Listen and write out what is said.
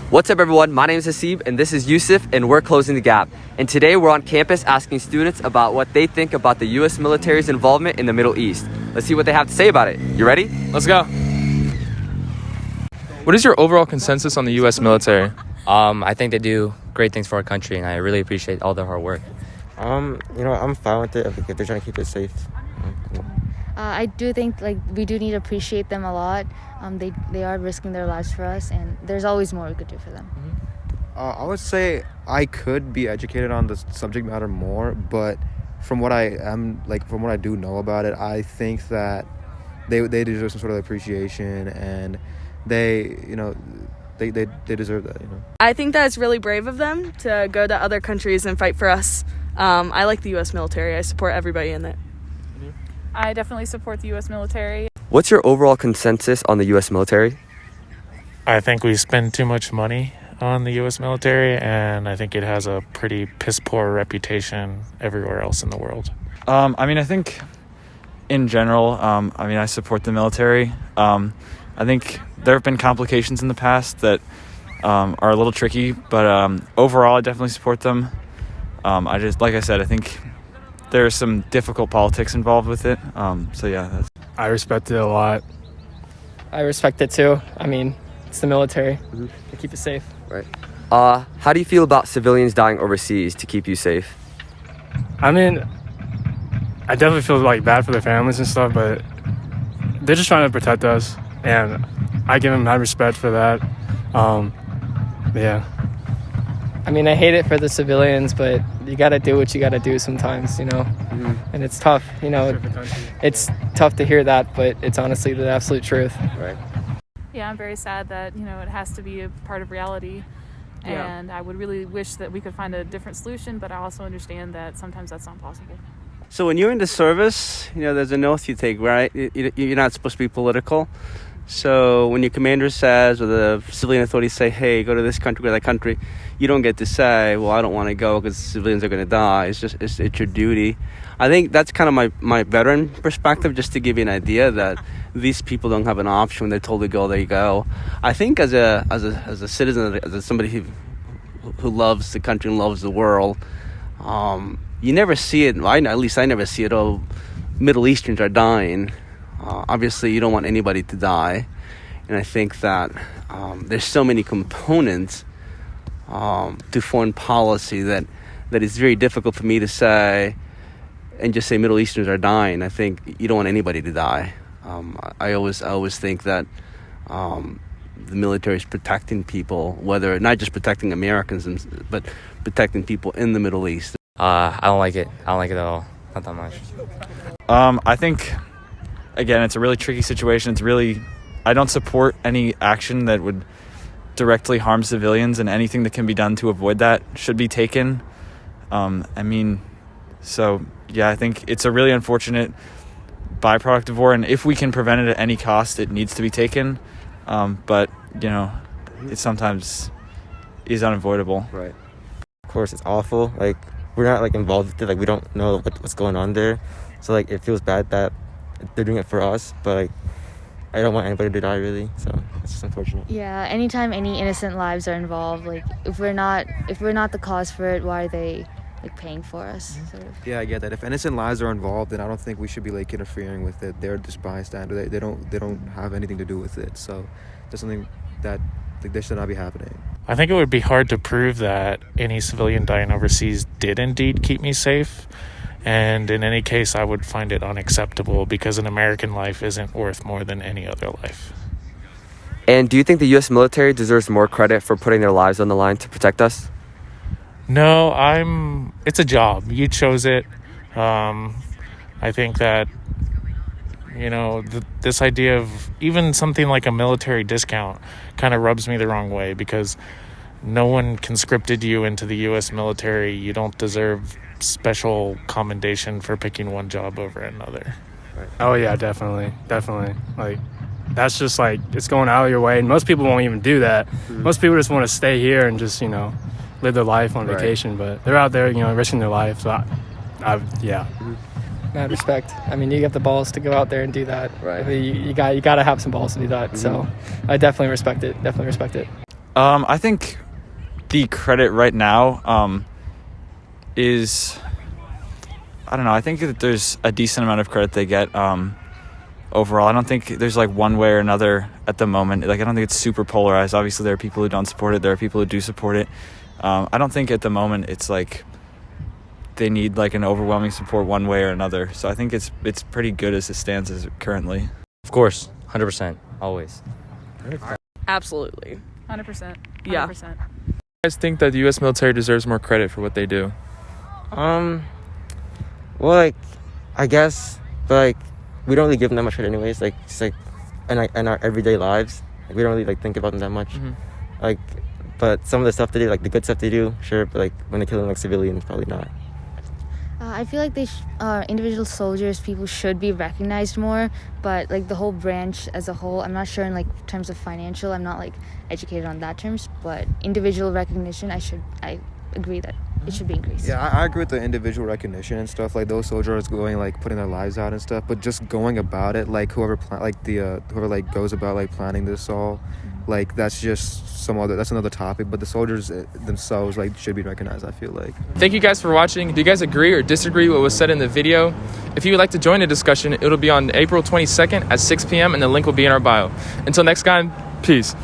What's up, everyone? My name is Hasib, and this is Yusuf, and we're Closing the Gap. And today we're on campus asking students about what they think about the U.S. military's involvement in the Middle East. Let's see what they have to say about it. You ready? Let's go. What is your overall consensus on the U.S. military? I think they do great things for our country, and I really appreciate all their hard work. I'm fine with it if they're trying to keep it safe. I do think we do need to appreciate them a lot. They are risking their lives for us, and there's always more we could do for them. I would say I could be educated on the subject matter more, but from what I do know about it, I think that they deserve some sort of appreciation, and they deserve that. I think that it's really brave of them to go to other countries and fight for us. I like the U.S. military. I support everybody in it. I definitely support the U.S. military. What's your overall consensus on the U.S. military? I think we spend too much money on the U.S. military, and I think it has a pretty piss-poor reputation everywhere else in the world. I think in general, I support the military. I think there have been complications in the past that are a little tricky, but overall, I definitely support them. I think there's some difficult politics involved with it. I respect it a lot. I respect it too. It's the military. They keep it safe. Right. How do you feel about civilians dying overseas to keep you safe? I definitely feel bad for their families and stuff, but they're just trying to protect us, and I give them mad respect for that. Yeah. I hate it for the civilians, but you got to do what you got to do sometimes, and it's tough, it's tough to hear that, but it's honestly the absolute truth. Right. Yeah, I'm very sad that, it has to be a part of reality, and I would really wish that we could find a different solution, but I also understand that sometimes that's not possible. So when you're in the service, there's an oath you take, right? You're not supposed to be political. So when your commander says, or the civilian authorities say, hey, go to this country, go to that country, you don't get to say, well, I don't want to go because civilians are going to die. It's your duty. I think that's kind of my veteran perspective, just to give you an idea that these people don't have an option. When they're told to go, there you go. I think as a citizen, as somebody who loves the country and loves the world, you never see it. At least I never see it. Oh, Middle Easterns are dying. Obviously, you don't want anybody to die, and I think that there's so many components to foreign policy that it's very difficult for me to say and just say Middle Easterns are dying. I think you don't want anybody to die. I always think that the military is protecting people, whether not just protecting Americans, but protecting people in the Middle East. I don't like it. I don't like it at all. Not that much. I think, again, it's a really tricky situation. I don't support any action that would directly harm civilians, and anything that can be done to avoid that should be taken. I think it's a really unfortunate byproduct of war, and if we can prevent it at any cost, it needs to be taken. But it sometimes is unavoidable. Right. Of course, it's awful. We're not involved with it. We don't know what's going on there. So it feels bad that they're doing it for us, but I don't want anybody to die, really. So it's just unfortunate. Yeah, anytime any innocent lives are involved, if we're not the cause for it, why are they paying for us? Sort of. Yeah, I get that. If innocent lives are involved, then I don't think we should be interfering with it. They're just bystander. They don't have anything to do with it. So there's something that this should not be happening. I think it would be hard to prove that any civilian dying overseas did indeed keep me safe. And in any case, I would find it unacceptable because an American life isn't worth more than any other life. And do you think the U.S. military deserves more credit for putting their lives on the line to protect us? No, it's a job. You chose it. I think that, this idea of even something like a military discount kind of rubs me the wrong way, because no one conscripted you into the U.S. military. You don't deserve special commendation for picking one job over another. Right. Oh yeah, definitely. That's just it's going out of your way, and most people won't even do that. Most people just want to stay here and just live their life on vacation, but they're out there risking their life. So yeah. Mad respect. You have the balls to go out there and do that. Right. You got to have some balls to do that. So I definitely respect it. I think the credit right now is, I don't know, I think that there's a decent amount of credit they get overall. I don't think there's like one way or another at the moment. Like, I don't think it's super polarized. Obviously, there are people who don't support it. There are people who do support it. I don't think at the moment it's like they need like an overwhelming support one way or another. So I think it's pretty good as it stands as currently. Of course, 100%, always. Absolutely. 100%. Yeah. 100%. You guys think that the U.S. military deserves more credit for what they do? Well, like, I guess, but like, we don't really give them that much credit anyways. Like, just like, in our everyday lives, like, we don't really like think about them that much. Like, but some of the stuff they do, like the good stuff they do, sure. But like when they're killing like civilians, probably not. I feel like individual soldiers, people should be recognized more, but like the whole branch as a whole, I'm not sure in like terms of financial. I'm not like educated on that terms, but individual recognition, I agree that it should be increased. Yeah, I agree with the individual recognition and stuff. Like those soldiers going like putting their lives out and stuff, but just going about it, like whoever like goes about like planning this all, like that's just that's another topic. But the soldiers themselves like should be recognized, I feel like. Thank you guys for watching. Do you guys agree or disagree with what was said in the video? If you would like to join the discussion, it'll be on April 22nd at 6 p.m. and the link will be in our bio. Until next time, peace.